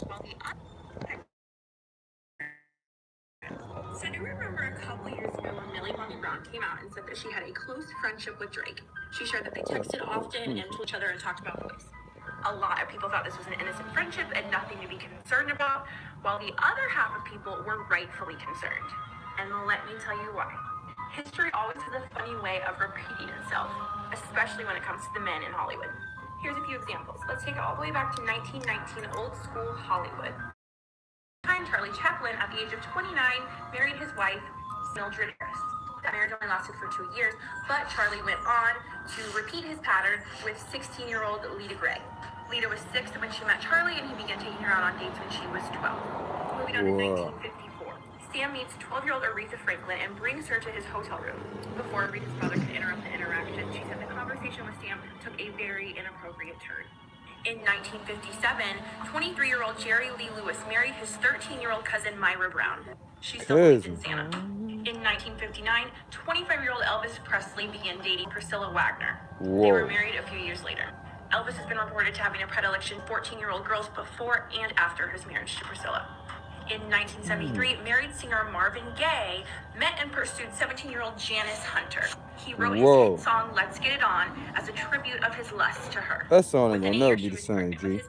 While the So do you remember a couple years ago when Millie Bobby Brown came out and said that she had a close friendship with Drake? She shared that they texted often and told each other and talked about boys. A lot of people thought this was an innocent friendship and nothing to be concerned about, while the other half of people were rightfully concerned. And let me tell you why. History always has a funny way of repeating itself, especially when it comes to the men in Hollywood. Here's a few examples. Let's take it all the way back to 1919 old school Hollywood. Charlie Chaplin, at the age of 29, married his wife, Mildred Harris. That marriage only lasted for 2 years, but Charlie went on to repeat his pattern with 16-year-old Lita Gray. Lita was 6 when she met Charlie, and he began taking her out on dates when she was 12. Moving on to 1954. Sam meets 12-year-old Aretha Franklin and brings her to his hotel room. Before Aretha's mother could interrupt the interaction, she said the conversation with Sam took a very inappropriate turn. In 1957, 23-year-old Jerry Lee Lewis married his 13-year-old cousin Myra Brown. She still lives in Santa. In 1959, 25-year-old Elvis Presley began dating Priscilla Wagner. They were married a few years later. Elvis has been reported to having a predilection for 14-year-old girls before and after his marriage to Priscilla. In 1973, married singer Marvin Gaye met and pursued 17-year-old Janice Hunter. He wrote his hit song "Let's Get It On" as a tribute of his lust to her. That song ain't gonna never be the same, G.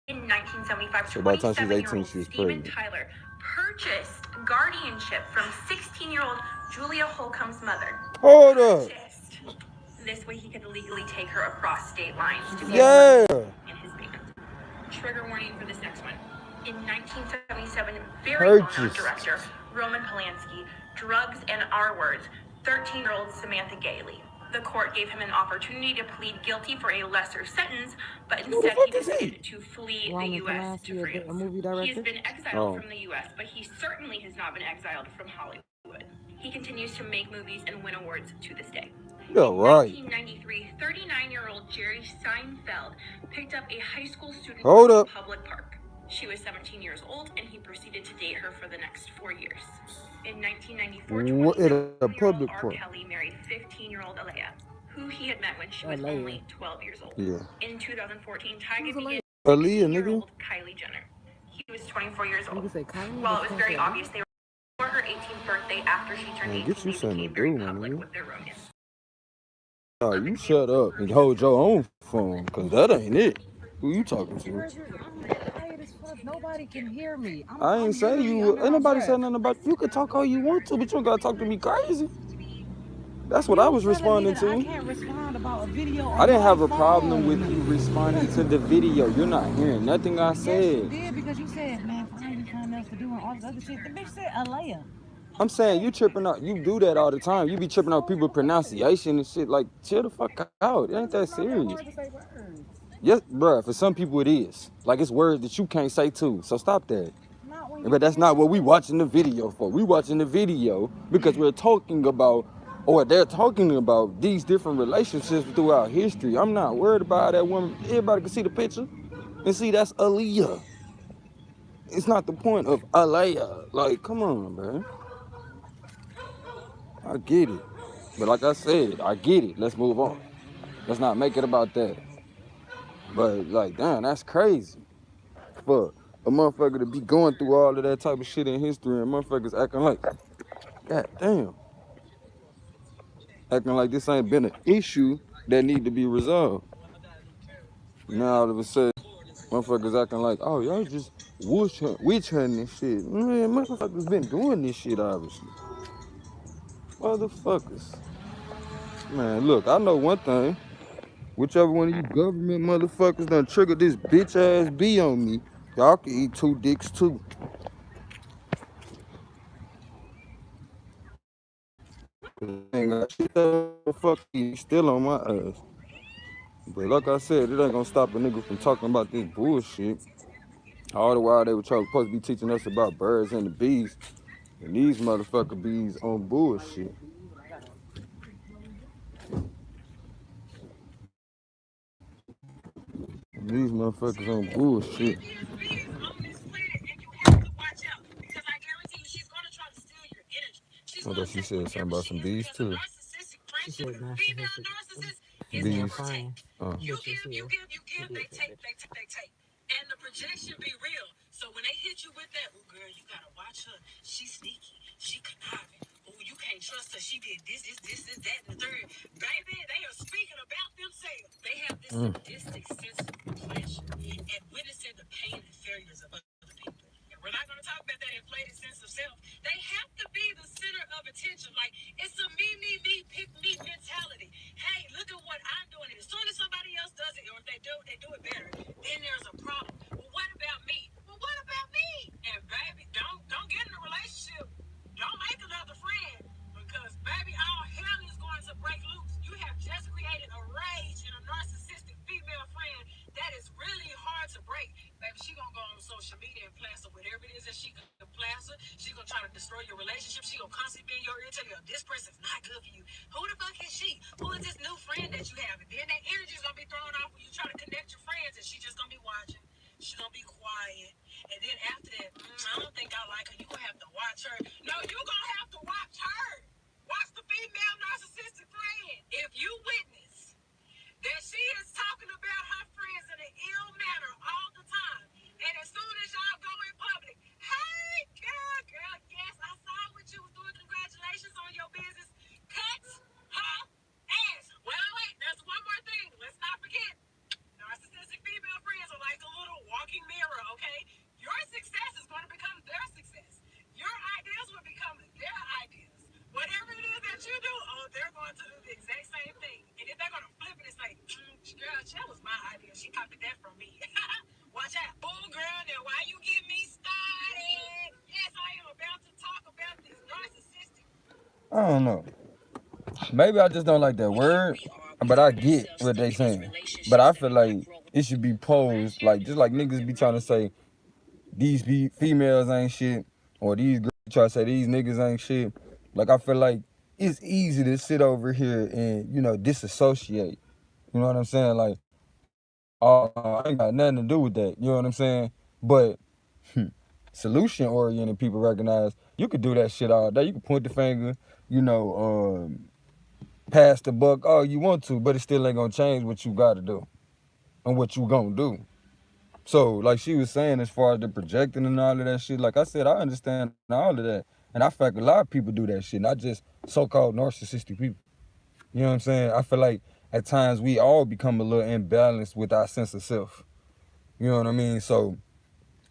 In 1975, so by the time she was 18, she was pregnant. Steven Tyler purchased guardianship from 16-year-old Julia Holcomb's mother. Hold up. This way he could legally take her across state lines to be in his band. Trigger warning for this next one. In 1977, very well-known director Roman Polanski, drugs and R words, 13-year-old Samantha Gailey. The court gave him an opportunity to plead guilty for a lesser sentence, but instead he decided to flee the U.S. to France. He has been exiled from the U.S., but he certainly has not been exiled from Hollywood. He continues to make movies and win awards to this day. Yeah, right. In 1993, 39-year-old Jerry Seinfeld picked up a high school student in a public park. She was 17 years old, and he proceeded to date her for the next 4 years. In 1994, 27-year-old R. Kelly married 15-year-old Alea, who he had met when she was only 12 years old. Yeah. In 2014, Tyga began Alea, with nigga. Kylie Jenner. He was 24 years old. While it was very obvious they were for her 18th birthday after she turned 18, get you they something became to very do, public man. with their romance. Oh, you shut up and hold your own phone, cause that ain't it. Who you talking to? Nobody can hear me. I ain't say you. Ain't nobody said nothing about you. Can talk all you want to, but you don't gotta talk to me crazy. That's what I was responding to. I can't respond about a video. I didn't have a problem with you responding to the video. You're not hearing nothing I said. Yes, you did, because you said, man, find me something else to do and all this other shit. The bitch said Alea. I'm saying you tripping out. You do that all the time. You be tripping out people's pronunciation and shit. Like, chill the fuck out. It ain't that serious. Yes, bruh, for some people it is. Like, it's words that you can't say too. So stop that. But that's not what we watching the video for. We watching the video because we're talking about, or they're talking about, these different relationships throughout history. I'm not worried about that woman. Everybody can see the picture and see that's Aaliyah. It's not the point of Alea. Like, come on, man. I get it. But like I said, I get it. Let's move on. Let's not make it about that. But, like, damn, that's crazy. For a motherfucker to be going through all of that type of shit in history and motherfuckers acting like, god damn. Acting like this ain't been an issue that need to be resolved. Now all of a sudden, motherfuckers acting like, oh, y'all just witch hunting and shit. Man, motherfuckers been doing this shit, obviously. Motherfuckers. Man, look, I know one thing. Whichever one of you government motherfuckers done triggered this bitch ass bee on me, y'all can eat 2 dicks too. Ain't got shit the fuck you still on my ass. But like I said, it ain't gonna stop a nigga from talking about this bullshit. All the while they were supposed to be teaching us about birds and the bees. And these motherfucker bees on bullshit. These motherfuckers on bullshit. I thought she said something about some bees too. She said narcissistic. Bees. You give, they take. And the projection be real. she did this, that, and the third. Baby, they are speaking about themselves. They have this sadistic sense of pleasure and witnessing the pain and failures of other people. And we're not going to talk about that inflated sense of self. They have to be the center of attention. Like, it's a me, pick me mentality. Hey, look at what I'm doing. And as soon as somebody else does it, or if they do it better, then there's a problem. Well, what about me? Well, what about me? And baby, don't get in a relationship. Don't make another friend. Because baby, all hell is going to break loose. You have just created a rage and a narcissistic female friend that is really hard to break. Baby, she gonna go on social media and plaster whatever it is that she can plaster. She gonna try to destroy your relationship. She gonna constantly be in your ear telling you, this person's not good for you. Who the fuck is she? Who is this new friend that you have? And then that energy's gonna be thrown off when you try to connect your friends, and she just gonna be watching. She's gonna be quiet. And then after that, I don't think I like her. You gonna have to watch her. No, you gonna have to watch her. Watch the female narcissistic friend. If you witness that she is talking about her friends in an ill manner all the time, and as soon as y'all go in public, hey, girl, yes, I saw what you was doing. Congratulations on your business. Cut her ass. Well, wait, there's one more thing. Let's not forget. Narcissistic female friends are like a little walking mirror, okay? Your success is going to become their success. Your ideas will become their ideas. Whatever it is that you do, they're going to do the exact same thing. And if they're going to flip it and say, girl, that was my idea. She copied that from me. Watch out. Oh, girl, now why you get me started? Yes, I am about to talk about this narcissistic. I don't know. Maybe I just don't like that word, but I get what they saying. But I feel like it should be posed like just like niggas be trying to say these females ain't shit, or these girls try to say these niggas ain't shit. Like I feel like it's easy to sit over here and disassociate. You know what I'm saying? Like, I ain't got nothing to do with that. You know what I'm saying? But solution oriented people recognize you could do that shit all day. You can point the finger, pass the buck all you want to, but it still ain't gonna change what you gotta do and what you gonna do. So, like she was saying, as far as the projecting and all of that shit, like I said, I understand all of that. And I feel like a lot of people do that shit, not just so-called narcissistic people. You know what I'm saying? I feel like at times we all become a little imbalanced with our sense of self. You know what I mean? So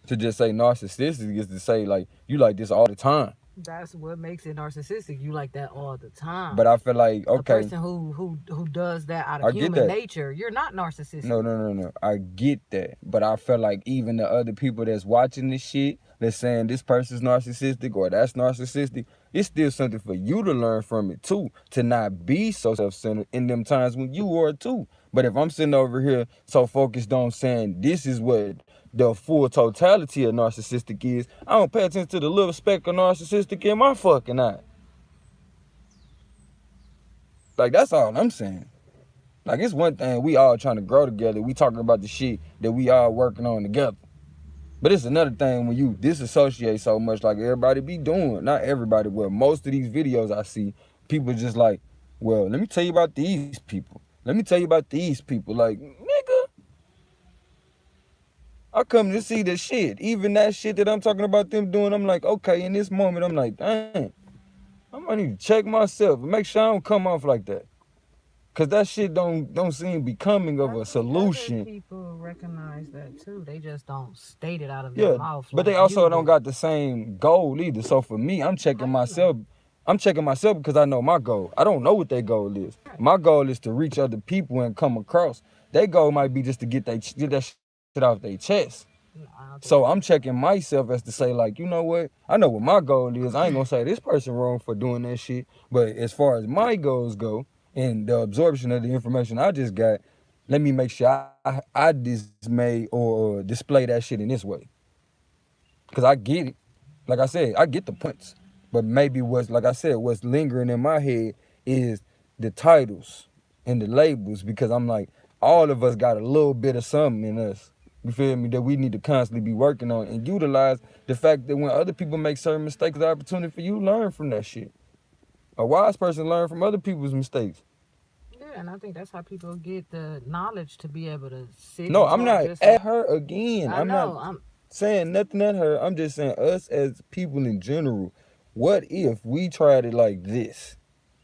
to just say narcissistic is to say like you like this all the time. That's what makes it narcissistic. You like that all the time. But I feel like, okay, a person who does that out of human nature, you're not narcissistic. No. I get that. But I feel like even the other people that's watching this shit, that's saying this person's narcissistic or that's narcissistic, it's still something for you to learn from it too. To not be so self-centered in them times when you are too. But if I'm sitting over here so focused on saying this is what the full totality of narcissistic is, I don't pay attention to the little speck of narcissistic in my fucking eye. Like, that's all I'm saying. Like, it's one thing we all trying to grow together. We talking about the shit that we all working on together. But it's another thing when you disassociate so much like everybody be doing. Not everybody, but most of these videos I see, people just like, well, let me tell you about these people. Let me tell you about these people. Like, nigga, I come to see the shit. Even that shit that I'm talking about them doing, I'm like, okay, in this moment, I'm like, dang, I might need to check myself and make sure I don't come off like that. Cause that shit don't seem becoming of a solution. People recognize that too. They just don't state it out of their mouth. But they also don't got the same goal either. So for me, I'm checking myself. I'm checking myself because I know my goal. I don't know what their goal is. My goal is to reach other people and come across. Their goal might be just to get that shit off their chest. So I'm checking myself as to say, like, you know what? I know what my goal is. I ain't gonna say this person wrong for doing that shit. But as far as my goals go, and the absorption of the information I just got, let me make sure I dismay or display that shit in this way. Because I get it. Like I said, I get the points. But maybe what's lingering in my head is the titles and the labels. Because I'm like, all of us got a little bit of something in us. You feel me? That we need to constantly be working on and utilize the fact that when other people make certain mistakes, the opportunity for you to learn from that shit. A wise person learn from other people's mistakes. Yeah, and I think that's how people get the knowledge to be able to sit. No, I'm not at her again. I'm not saying nothing at her. I'm just saying us as people in general. What if we tried it like this?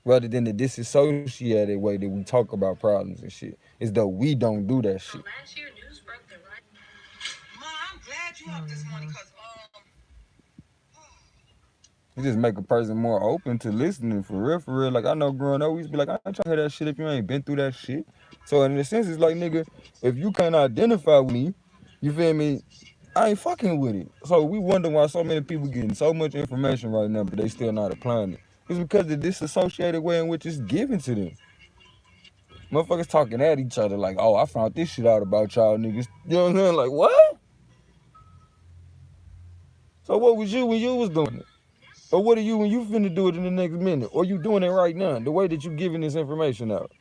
rather than the disassociated way that we talk about problems and shit. It's though we don't do that shit. Last year, news broke that right. Ma, I'm glad you up this morning because It just make a person more open to listening for real, for real. Like I know growing up, we used to be like, I ain't trying to hear that shit if you ain't been through that shit. So in a sense, it's like, nigga, if you can't identify with me, you feel me? I ain't fucking with it. So we wonder why so many people getting so much information right now, but they still not applying it. It's because of the disassociated way in which it's given to them. Motherfuckers talking at each other like, oh, I found this shit out about y'all niggas. You know what I'm saying? Like, what? So what was you when you was doing it? Or what are you when you finna do it in the next minute? Or you doing it right now, the way that you giving this information out?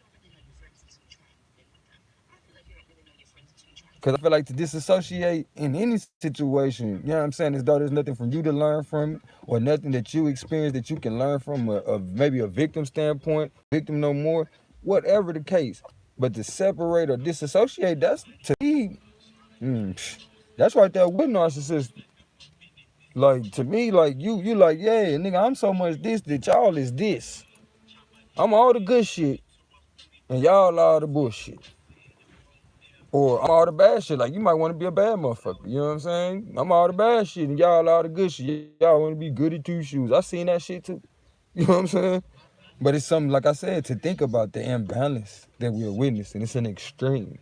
Because I feel like to disassociate in any situation, you know what I'm saying, as though there's nothing from you to learn from it, or nothing that you experience that you can learn from maybe a victim standpoint, victim no more, whatever the case. But to separate or disassociate, that's to me, that's right there with narcissist. Like to me, like you like, yeah, nigga, I'm so much this that y'all is this. I'm all the good shit, and y'all all the bullshit. Or I'm all the bad shit. Like you might want to be a bad motherfucker. You know what I'm saying? I'm all the bad shit and y'all all the good shit. Y'all want to be goody two shoes. I seen that shit too. You know what I'm saying? But it's something, like I said, to think about the imbalance that we're witnessing. It's an extreme.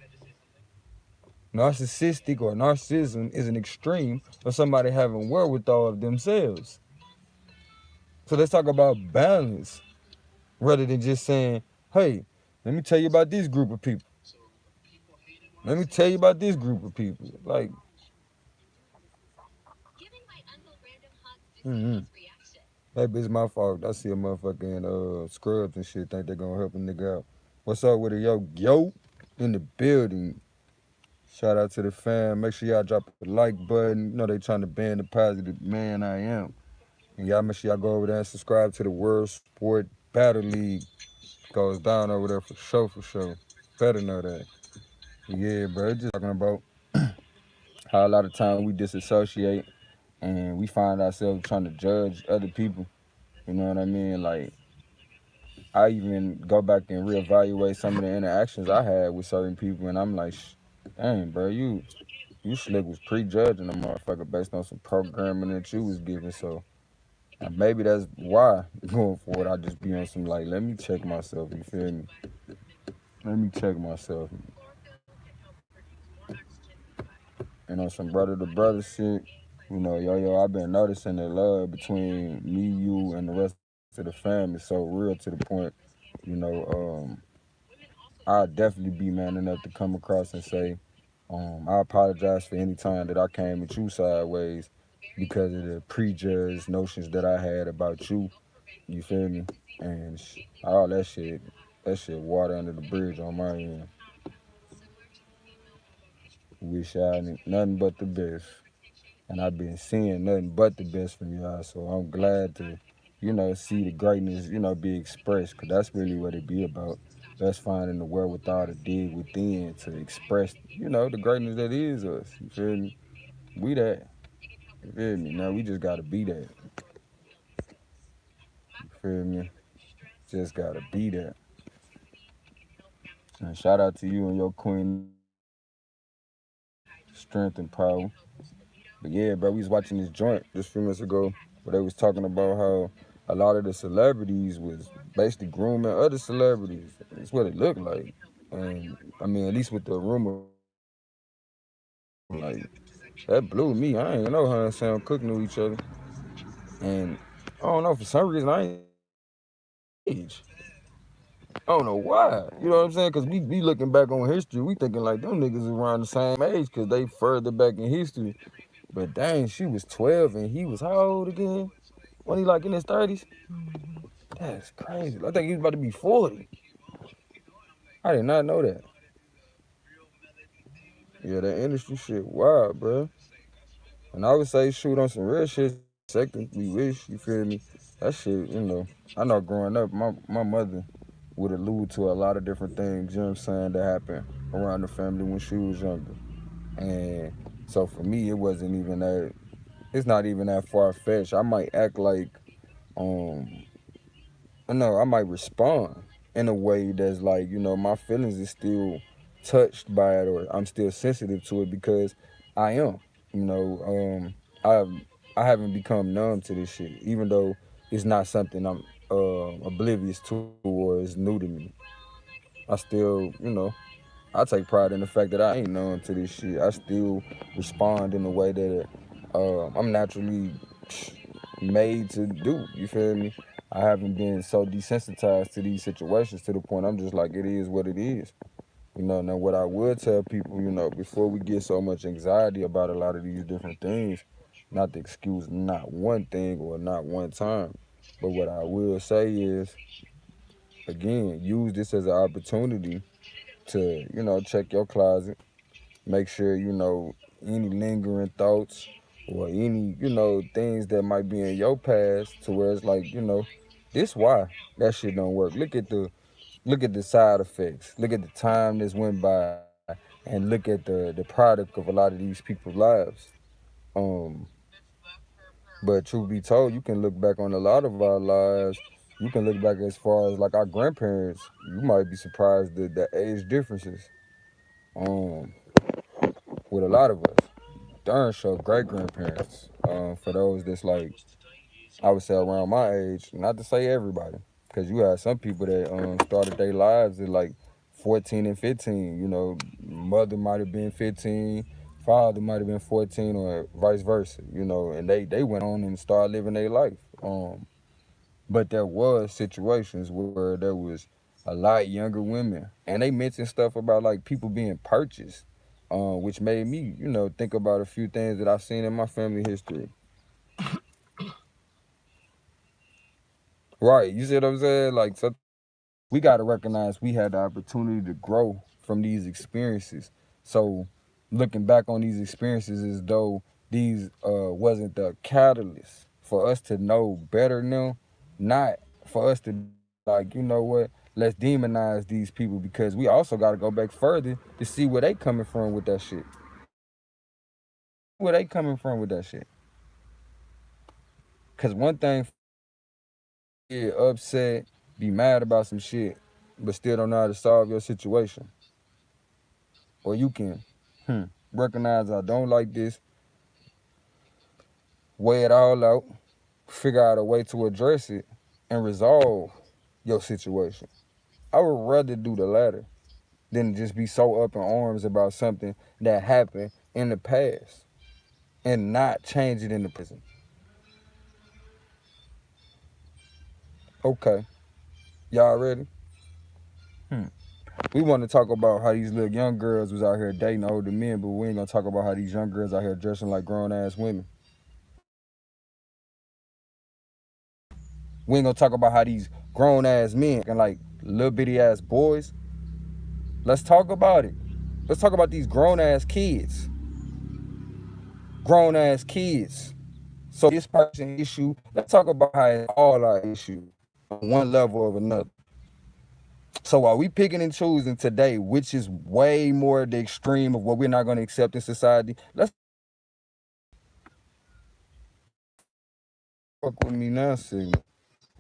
Narcissistic or narcissism is an extreme of somebody having wherewithal of themselves. So let's talk about balance rather than just saying, hey, let me tell you about this group of people. Let me tell you about this group of people. Like, maybe it's my fault. I see a motherfucking scrubs and shit, think they gonna help a nigga out. What's up with it, yo? Yo, in the building. Shout out to the fam. Make sure y'all drop a like button. You know they trying to ban the positive man I am. And y'all make sure y'all go over there and subscribe to the World Sport Battle League. Goes down over there for sure, for sure. Better know that. Yeah, bro. Just talking about how a lot of times we disassociate and we find ourselves trying to judge other people. You know what I mean? Like, I even go back and reevaluate some of the interactions I had with certain people, and I'm like, dang, bro, you slick was prejudging a motherfucker based on some programming that you was giving. So maybe that's why going forward I just be on some like, let me check myself. You feel me? Let me check myself. And on some brother to brother shit, you know, yo, I've been noticing the love between me, you, and the rest of the family so real to the point, you know, I'll definitely be man enough to come across and say, I apologize for any time that I came at you sideways because of the prejudged notions that I had about you. You feel me? And all that shit water under the bridge on my end. Wish y'all nothing but the best. And I've been seeing nothing but the best from y'all, so I'm glad to, you know, see the greatness, you know, be expressed, because that's really what it be about. Us finding the wherewithal to dig within to express, you know, the greatness that is us. You feel me? We that. You feel me? Now we just gotta be that. You feel me? Just gotta be that. And shout out to you and your queen, strength and power. But yeah, bro, we was watching this joint just a few minutes ago where they was talking about how a lot of the celebrities was basically grooming other celebrities. That's what it looked like. And I mean, at least with the rumor, like that blew me. I ain't know her and Sam Cooke knew each other. And I don't know, for some reason I ain't age. I don't know why. You know what I'm saying? Because we be looking back on history, we thinking like them niggas around the same age because they further back in history. But dang, she was 12 and he was how old again? When he like in his 30s? That's crazy. I think he was about to be 40. I did not know that. Yeah, that industry shit wild, bro. And I would say shoot on some real shit. Second, we wish, you feel me? That shit, you know. I know growing up, my mother would allude to a lot of different things, you know what I'm saying, that happened around the family when she was younger. And so for me, it wasn't even that, it's not even that far-fetched. I might act like, no, I might respond in a way that's like, my feelings is still touched by it, or I'm still sensitive to it because I am. You know, I haven't become numb to this shit, even though it's not something I'm oblivious to or is new to me. I still, I take pride in the fact that I ain't numb to this shit. I still respond in a way that I'm naturally made to do. You feel me? I haven't been so desensitized to these situations to the point I'm just like, it is what it is. Now what I would tell people, before we get so much anxiety about a lot of these different things, not to excuse not one thing or not one time, but what I will say is, again, use this as an opportunity to, check your closet, make sure, any lingering thoughts or any, things that might be in your past to where it's like, this why that shit don't work. Look at the side effects. Look at the time that's went by and look at the product of a lot of these people's lives. Um, but truth be told, you can look back on a lot of our lives. You can look back as far as like our grandparents. You might be surprised at the age differences. Um, with a lot of us. Darn sure great grandparents. For those that's like, I would say around my age, not to say everybody, because you have some people that started their lives at like 14 and 15. Mother might have been 15, father might have been 14, or vice versa. And they went on and started living their life. But there was situations where there was a lot younger women, and they mentioned stuff about like people being purchased, which made me, think about a few things that I've seen in my family history. Right, you see what I'm saying? Like, so we got to recognize we had the opportunity to grow from these experiences. So, looking back on these experiences as though these wasn't the catalyst for us to know better now, not for us to like, let's demonize these people, because we also got to go back further to see where they coming from with that shit. Where they coming from with that shit? Because one thing, get upset, be mad about some shit, but still don't know how to solve your situation. Or you can recognize I don't like this, weigh it all out, figure out a way to address it, and resolve your situation. I would rather do the latter than just be so up in arms about something that happened in the past and not change it in the present. Okay, y'all ready? We want to talk about how these little young girls was out here dating older men, but we ain't gonna talk about how these young girls out here dressing like grown ass women. We ain't gonna talk about how these grown ass men and like little bitty ass boys. Let's talk about it. Let's talk about these grown ass kids. Grown ass kids. So this person issue, let's talk about how it's all our issue on one level or another. So are we picking and choosing today, which is way more the extreme of what we're not gonna accept in society? Let's fuck with me now, Sigma.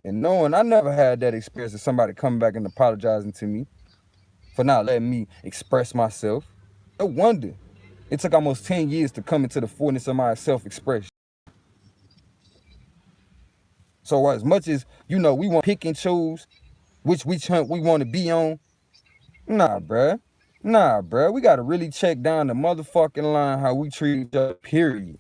And knowing I never had that experience of somebody coming back and apologizing to me for not letting me express myself. No wonder it took almost 10 years to come into the fullness of my self-expression. So as much as, we want to pick and choose which hunt we want to be on, nah, bruh. Nah, bruh. We got to really check down the motherfucking line how we treat each other, period.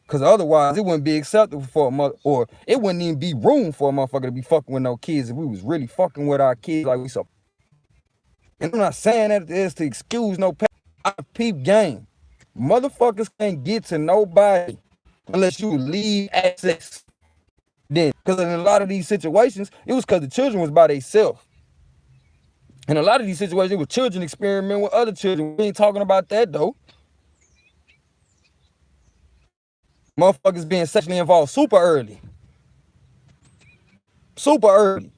Because otherwise, it wouldn't be acceptable for a mother, or it wouldn't even be room for a motherfucker to be fucking with no kids if we was really fucking with our kids like we so. And I'm not saying that is to excuse no pay. I peep game. Motherfuckers can't get to nobody unless you leave access. Then, because in a lot of these situations, it was because the children was by themselves. In a lot of these situations, it was children experimenting with other children. We ain't talking about that though. Motherfuckers being sexually involved super early. Super early.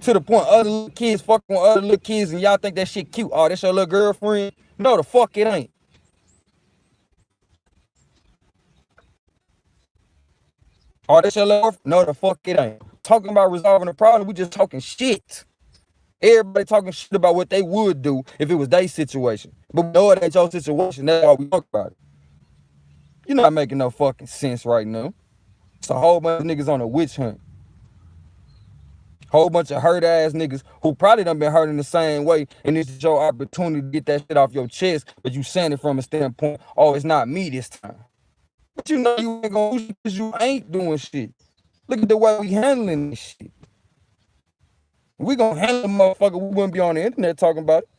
To the point other little kids fucking with other little kids and y'all think that shit cute. Oh, that's your little girlfriend? No, the fuck it ain't. Oh, that's your love? No, the fuck it ain't. Talking about resolving the problem, we just talking shit. Everybody talking shit about what they would do if it was their situation. But we know it ain't your situation. That's why we talk about it. You're not making no fucking sense right now. It's a whole bunch of niggas on a witch hunt. Whole bunch of hurt ass niggas who probably done been hurt in the same way, and this is your opportunity to get that shit off your chest, but you saying it from a standpoint, oh, it's not me this time. But you know you ain't gonna lose because you ain't doing shit. Look at the way we handling this shit. We gonna handle the motherfucker, we wouldn't be on the internet talking about it.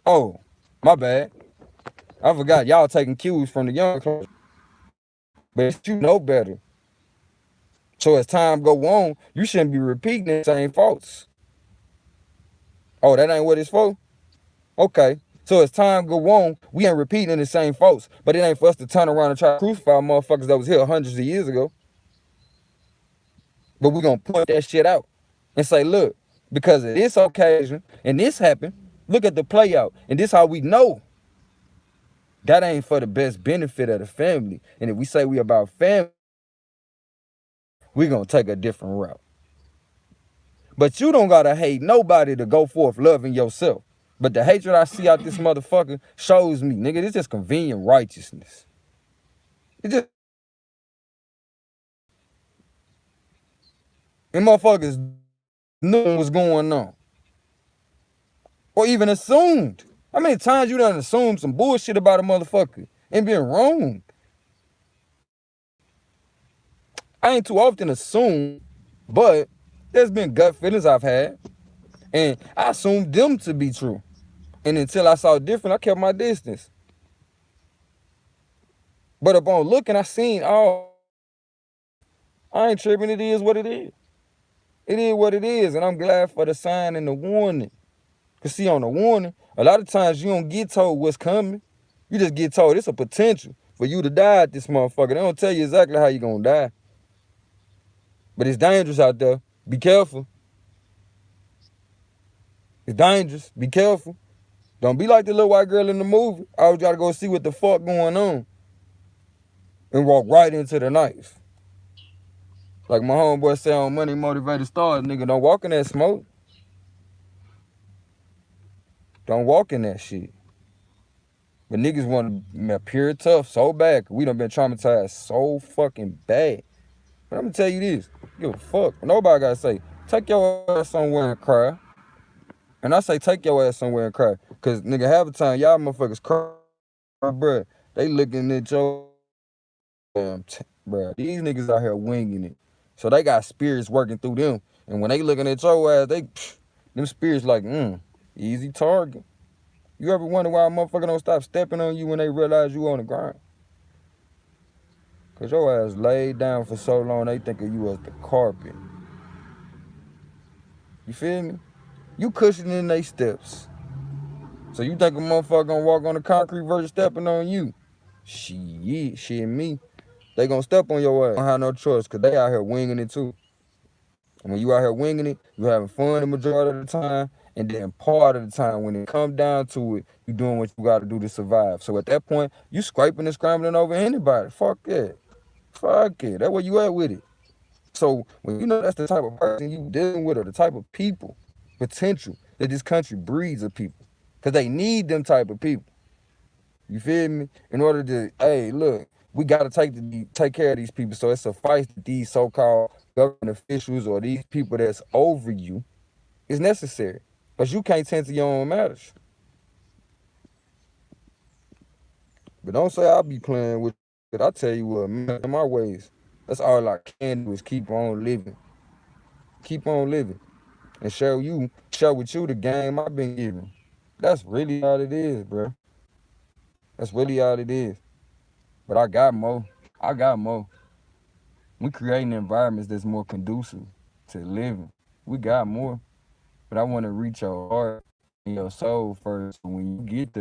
Oh, my bad. I forgot y'all taking cues from the young clergy. But you know better. So as time go on, you shouldn't be repeating the same faults. Oh, that ain't what it's for? Okay. So as time go on, we ain't repeating the same faults. But it ain't for us to turn around and try to crucify motherfuckers that was here hundreds of years ago. But we gonna point that shit out and say, look, because of this occasion and this happened, look at the play out. And this how we know that ain't for the best benefit of the family. And if we say we about family, we gonna take a different route. But you don't gotta hate nobody to go forth loving yourself. But the hatred I see out this motherfucker shows me, nigga, this just convenient righteousness. It just, and motherfuckers knew what was going on. Or even assumed. How many times you done assumed some bullshit about a motherfucker and been wrong? I ain't too often assumed, but there's been gut feelings I've had. And I assumed them to be true. And until I saw different, I kept my distance. But upon looking, I seen, oh, I ain't tripping, it is what it is. It is what it is, and I'm glad for the sign and the warning. Because see, on the warning, a lot of times you don't get told what's coming. You just get told it's a potential for you to die at this motherfucker. They don't tell you exactly how you're going to die. But it's dangerous out there. Be careful. It's dangerous. Be careful. Don't be like the little white girl in the movie. I always got to go see what the fuck going on and walk right into the knife. Like my homeboy said on Money Motivated Stars, nigga, don't walk in that smoke. Don't walk in that shit. But niggas want to appear tough so bad. We done been traumatized so fucking bad. But I'm going to tell you this. Give a fuck. Nobody got to say, take your ass somewhere and cry. And I say take your ass somewhere and cry. Because, nigga, half the time, y'all motherfuckers cry, bruh. They looking at your bruh. These niggas out here winging it. So they got spirits working through them. And when they looking at your ass, them spirits like, easy target. You ever wonder why a motherfucker don't stop stepping on you when they realize you on the ground? Because your ass laid down for so long, they think of you as the carpet. You feel me? You cushioning their steps. So you think a motherfucker gonna walk on the concrete versus stepping on you? Shit, me. They gonna step on your ass. Don't have no choice, because they out here winging it too. And when you out here winging it, you having fun the majority of the time, and then part of the time, when it come down to it, you doing what you gotta do to survive. So at that point, you scraping and scrambling over anybody. Fuck it. Fuck it. That's where you at with it. So when you know that's the type of person you dealing with, or the type of people, potential, that this country breeds of people. Because they need them type of people. You feel me? In order to, hey, look, we got to take care of these people. So it suffices that these so-called government officials or these people that's over you is necessary. Because you can't tend to your own matters. But don't say I'll be playing with it. I tell you what, man, in my ways, that's all I can do is keep on living. Keep on living. And share with you the game I've been giving. That's really all it is, bro. That's really all it is. But I got more. We creating environments that's more conducive to living. We got more. But I want to reach your heart and your soul first. When you get there,